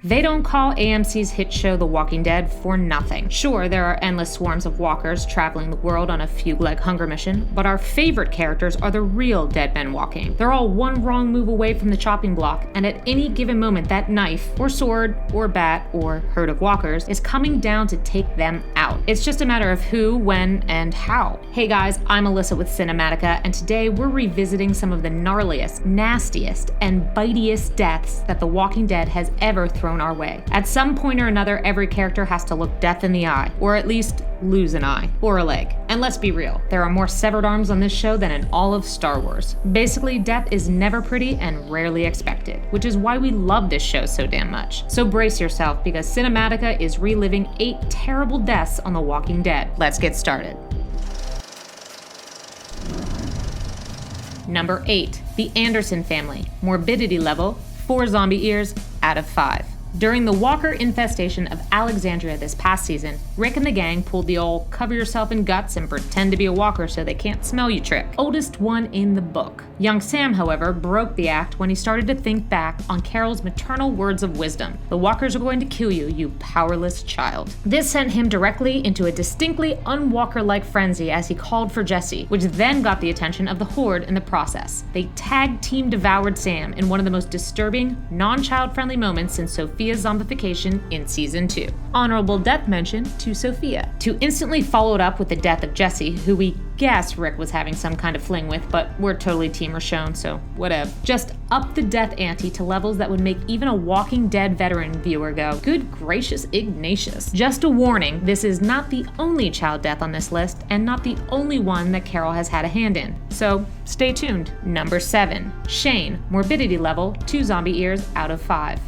They don't call AMC's hit show The Walking Dead for nothing. Sure, there are endless swarms of walkers traveling the world on a fugue-like hunger mission, but our favorite characters are the real dead men walking. They're all one wrong move away from the chopping block, and at any given moment that knife, or sword, or bat, or herd of walkers is coming down to take them out. It's just a matter of who, when, and how. Hey guys, I'm Elissa with Cinematica, and today we're revisiting some of the gnarliest, nastiest, and bitiest deaths that The Walking Dead has ever thrown our way. At some point or another, every character has to look death in the eye, or at least lose an eye, or a leg. And let's be real, there are more severed arms on this show than in all of Star Wars. Basically, death is never pretty and rarely expected, which is why we love this show so damn much. So brace yourself, because Cinematica is reliving 8 terrible deaths on The Walking Dead. Let's get started. Number 8, the Anderson family. Morbidity level, 4 zombie ears out of 5. During the walker infestation of Alexandria this past season, Rick and the gang pulled the old cover yourself in guts and pretend to be a walker so they can't smell you trick. Oldest one in the book. Young Sam, however, broke the act when he started to think back on Carol's maternal words of wisdom. The walkers are going to kill you, you powerless child. This sent him directly into a distinctly unwalker-like frenzy as he called for Jesse, which then got the attention of the Horde in the process. They tag-team devoured Sam in one of the most disturbing, non-child-friendly moments since Sophia's zombification in Season 2. Honorable death mention to Sophia. To instantly follow it up with the death of Jesse, who we guess Rick was having some kind of fling with, but we're totally Team Hershel, so whatever. Just up the death ante to levels that would make even a Walking Dead veteran viewer go, good gracious Ignatius. Just a warning, this is not the only child death on this list, and not the only one that Carol has had a hand in. So stay tuned. Number 7, Shane. Morbidity level, 2 zombie ears out of 5.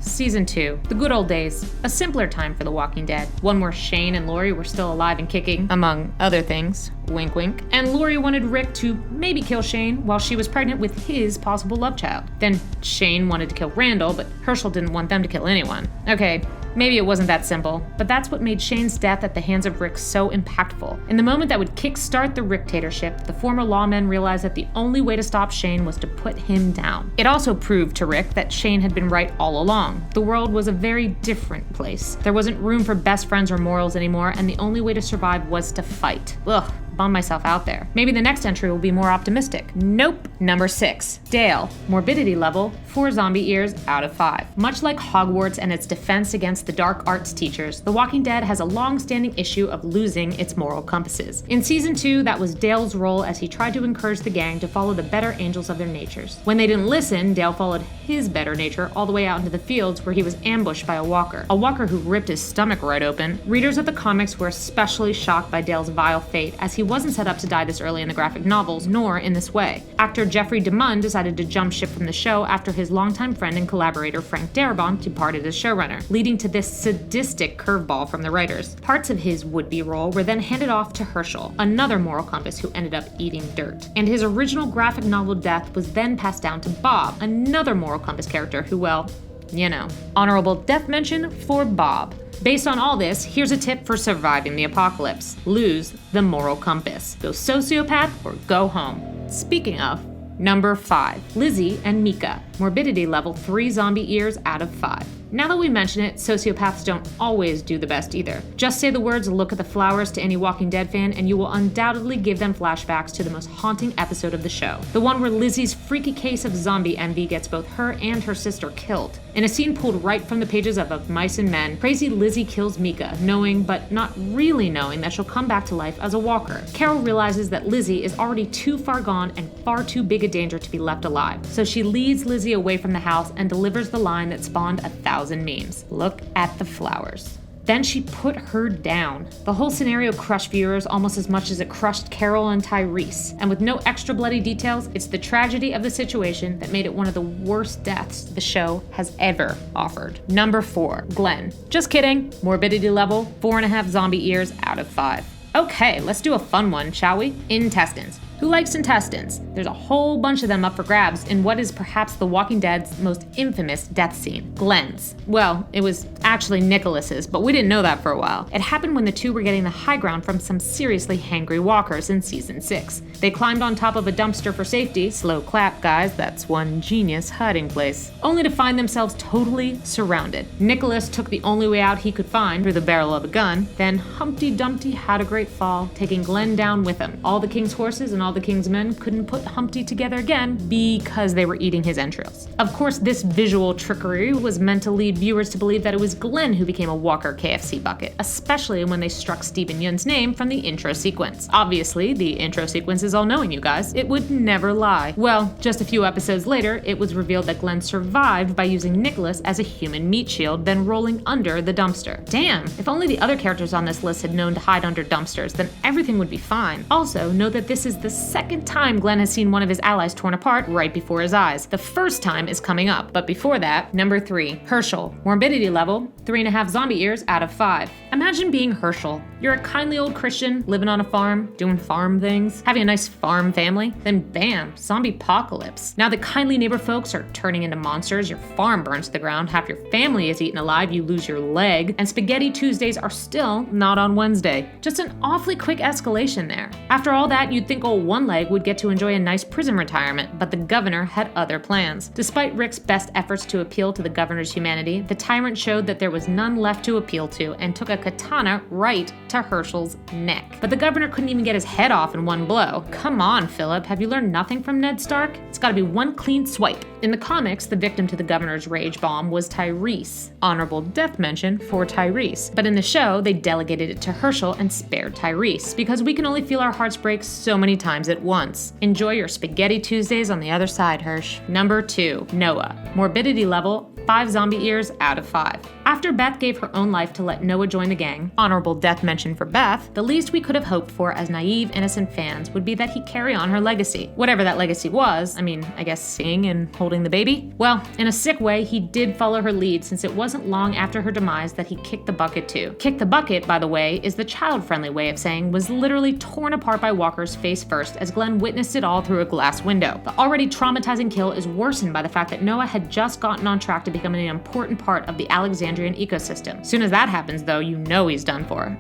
Season 2. The good old days. A simpler time for The Walking Dead. One where Shane and Lori were still alive and kicking, among other things. Wink wink. And Lori wanted Rick to maybe kill Shane while she was pregnant with his possible love child. Then Shane wanted to kill Randall, but Hershel didn't want them to kill anyone. Okay, maybe it wasn't that simple, but that's what made Shane's death at the hands of Rick so impactful. In the moment that would kickstart the Ricktatorship, the former lawmen realized that the only way to stop Shane was to put him down. It also proved to Rick that Shane had been right all along. The world was a very different place. There wasn't room for best friends or morals anymore, and the only way to survive was to fight. Ugh. Bum myself out there. Maybe the next entry will be more optimistic. Nope. Number 6, Dale. Morbidity level, 4 zombie ears out of 5. Much like Hogwarts and its defense against the dark arts teachers, The Walking Dead has a long-standing issue of losing its moral compasses. In Season 2, that was Dale's role as he tried to encourage the gang to follow the better angels of their natures. When they didn't listen, Dale followed his better nature all the way out into the fields where he was ambushed by a walker who ripped his stomach right open. Readers of the comics were especially shocked by Dale's vile fate, as he wasn't set up to die this early in the graphic novels, nor in this way. Actor Jeffrey DeMunn decided to jump ship from the show after his longtime friend and collaborator Frank Darabont departed as showrunner, leading to this sadistic curveball from the writers. Parts of his would-be role were then handed off to Hershel, another moral compass who ended up eating dirt. And his original graphic novel death was then passed down to Bob, another moral compass character who, well, you know. Honorable death mention for Bob. Based on all this, here's a tip for surviving the apocalypse. Lose the moral compass. Go sociopath or go home. Speaking of, number 5, Lizzie and Mika. Morbidity level, 3 zombie ears out of 5. Now that we mention it, sociopaths don't always do the best either. Just say the words "Look at the flowers" to any Walking Dead fan and you will undoubtedly give them flashbacks to the most haunting episode of the show. The one where Lizzie's freaky case of zombie envy gets both her and her sister killed. In a scene pulled right from the pages of Mice and Men, crazy Lizzie kills Mika, knowing but not really knowing that she'll come back to life as a walker. Carol realizes that Lizzie is already too far gone and far too big a danger to be left alive, so she leads Lizzie away from the house and delivers the line that spawned 1,000 memes. Look at the flowers. Then she put her down. The whole scenario crushed viewers almost as much as it crushed Carol and Tyrese. And with no extra bloody details, it's the tragedy of the situation that made it one of the worst deaths the show has ever offered. Number 4, Glenn. Just kidding. Morbidity level, 4.5 zombie ears out of 5. Okay, let's do a fun one, shall we? Intestines. Who likes intestines? There's a whole bunch of them up for grabs in what is perhaps The Walking Dead's most infamous death scene, Glenn's. Well, it was actually Nicholas's, but we didn't know that for a while. It happened when the two were getting the high ground from some seriously hangry walkers in season 6. They climbed on top of a dumpster for safety, slow clap guys, that's one genius hiding place, only to find themselves totally surrounded. Nicholas took the only way out he could find, through the barrel of a gun, then Humpty Dumpty had a great fall, taking Glenn down with him. All the king's horses and all the king's men couldn't put Humpty together again because they were eating his entrails. Of course, this visual trickery was meant to lead viewers to believe that it was Glenn who became a Walker KFC bucket, especially when they struck Stephen Yun's name from the intro sequence. Obviously, the intro sequence is all-knowing, you guys. It would never lie. Well, just a few episodes later, it was revealed that Glenn survived by using Nicholas as a human meat shield, then rolling under the dumpster. Damn, if only the other characters on this list had known to hide under dumpsters, then everything would be fine. Also, note that this is the second time Glenn has seen one of his allies torn apart right before his eyes. The first time is coming up, but before that, number 3, Hershel. Morbidity level, 3.5 zombie ears out of 5. Imagine being Hershel. You're a kindly old Christian living on a farm, doing farm things, having a nice farm family, then bam, zombie apocalypse. Now the kindly neighbor folks are turning into monsters, your farm burns to the ground, half your family is eaten alive, you lose your leg, and Spaghetti Tuesdays are still not on Wednesday. Just an awfully quick escalation there. After all that, you'd think old One Leg would get to enjoy a nice prison retirement, but the governor had other plans. Despite Rick's best efforts to appeal to the governor's humanity, the tyrant showed that there was none left to appeal to and took a katana right to Hershel's neck. But the governor couldn't even get his head off in one blow. Come on, Philip, have you learned nothing from Ned Stark? It's gotta be one clean swipe. In the comics, the victim to the governor's rage bomb was Tyrese. Honorable death mention for Tyrese. But in the show, they delegated it to Hershel and spared Tyrese, because we can only feel our hearts break so many times at once. Enjoy your Spaghetti Tuesdays on the other side, Hersh. Number 2, Noah. Morbidity level, 5 zombie ears out of 5. After Beth gave her own life to let Noah join the gang, honorable death mention for Beth, the least we could have hoped for as naive, innocent fans would be that he'd carry on her legacy. Whatever that legacy was, I guess singing and holding the baby? Well, in a sick way, he did follow her lead, since it wasn't long after her demise that he kicked the bucket too. Kick the bucket, by the way, is the child-friendly way of saying was literally torn apart by walkers face first as Glenn witnessed it all through a glass window. The already traumatizing kill is worsened by the fact that Noah had just gotten on track to become an important part of the Alexandrian ecosystem. Soon as that happens though, you know he's done for.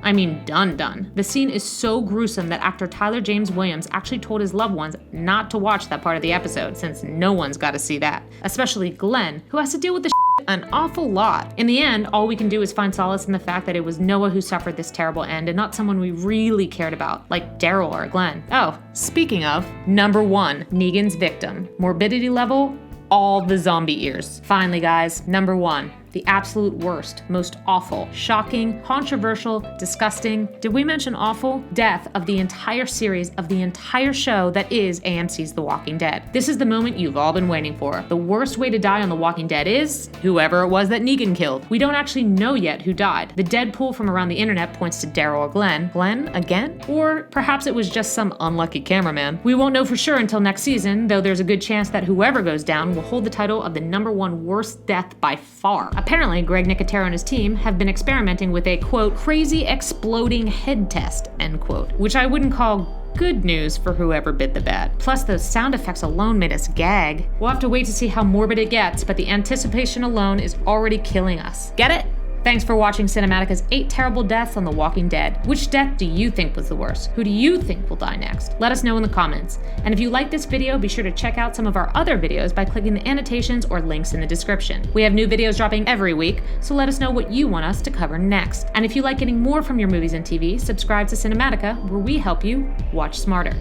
Done. The scene is so gruesome that actor Tyler James Williams actually told his loved ones not to watch that part of the episode, since no one's got to see that. Especially Glenn, who has to deal with the an awful lot. In the end, all we can do is find solace in the fact that it was Noah who suffered this terrible end and not someone we really cared about, like Daryl or Glenn. Oh, speaking of, number 1, Negan's victim. Morbidity level, all the zombie ears. Finally guys, number 1. The absolute worst, most awful, shocking, controversial, disgusting, did we mention awful? Death of the entire series, of the entire show that is AMC's The Walking Dead. This is the moment you've all been waiting for. The worst way to die on The Walking Dead is whoever it was that Negan killed. We don't actually know yet who died. The dead pool from around the internet points to Daryl or Glenn. Glenn again? Or perhaps it was just some unlucky cameraman. We won't know for sure until next season, though there's a good chance that whoever goes down will hold the title of the number 1 worst death by far. Apparently, Greg Nicotero and his team have been experimenting with a, quote, crazy exploding head test, end quote, which I wouldn't call good news for whoever bit the bad. Plus, those sound effects alone made us gag. We'll have to wait to see how morbid it gets, but the anticipation alone is already killing us. Get it? Thanks for watching Cinematica's 8 terrible deaths on The Walking Dead. Which death do you think was the worst? Who do you think will die next? Let us know in the comments. And if you like this video, be sure to check out some of our other videos by clicking the annotations or links in the description. We have new videos dropping every week, so let us know what you want us to cover next. And if you like getting more from your movies and TV, subscribe to Cinematica, where we help you watch smarter.